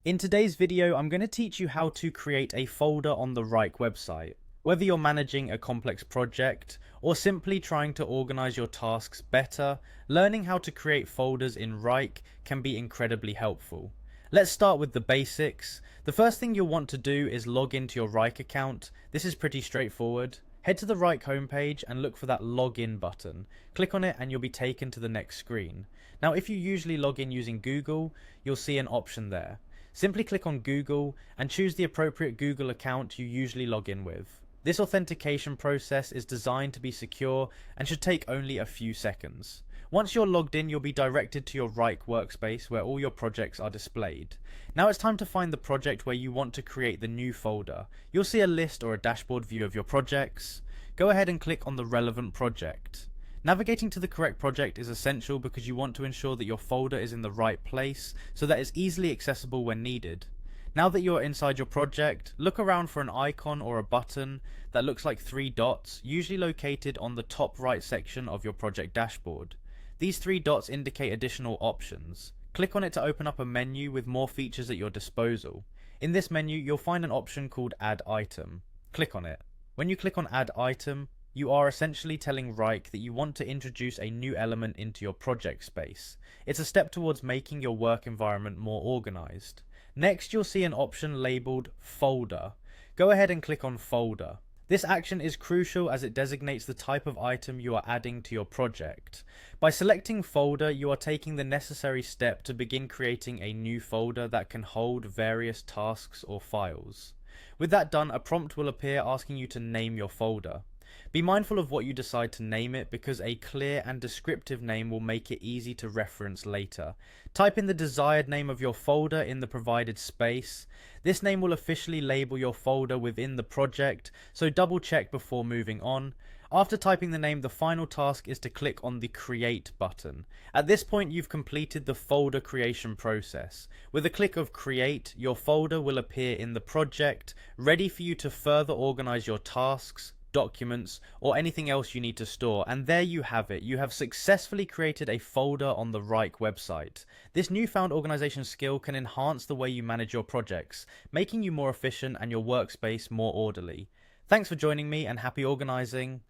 In today's video, I'm going to teach you how to create a folder on the Wrike website. Whether you're managing a complex project or simply trying to organize your tasks better, learning how to create folders in Wrike can be incredibly helpful. Let's start with the basics. The first thing you'll want to do is log into your Wrike account. This is pretty straightforward. Head to the Wrike homepage and look for that login button. Click on it and you'll be taken to the next screen. Now, if you usually log in using Google, you'll see an option there. Simply click on Google and choose the appropriate Google account you usually log in with. This authentication process is designed to be secure and should take only a few seconds. Once you're logged in, you'll be directed to your Wrike workspace where all your projects are displayed. Now it's time to find the project where you want to create the new folder. You'll see a list or a dashboard view of your projects. Go ahead and click on the relevant project. Navigating to the correct project is essential because you want to ensure that your folder is in the right place so that it's easily accessible when needed. Now that you're inside your project, look around for an icon or a button that looks like three dots, usually located on the top right section of your project dashboard. These three dots indicate additional options. Click on it to open up a menu with more features at your disposal. In this menu, you'll find an option called Add Item. Click on it. When you click on Add Item, you are essentially telling Wrike that you want to introduce a new element into your project space. It's a step towards making your work environment more organized. Next, you'll see an option labeled Folder. Go ahead and click on Folder. This action is crucial as it designates the type of item you are adding to your project. By selecting Folder, you are taking the necessary step to begin creating a new folder that can hold various tasks or files. With that done, a prompt will appear asking you to name your folder. Be mindful of what you decide to name it because a clear and descriptive name will make it easy to reference later. Type in the desired name of your folder in the provided space. This name will officially label your folder within the project, so double check before moving on. After typing the name, the final task is to click on the Create button. At this point, you've completed the folder creation process. With a click of Create, your folder will appear in the project, ready for you to further organize your tasks, documents, or anything else you need to store. And there you have it. You have successfully created a folder on the Wrike website. This newfound organization skill can enhance the way you manage your projects, making you more efficient and your workspace more orderly. Thanks for joining me and happy organizing.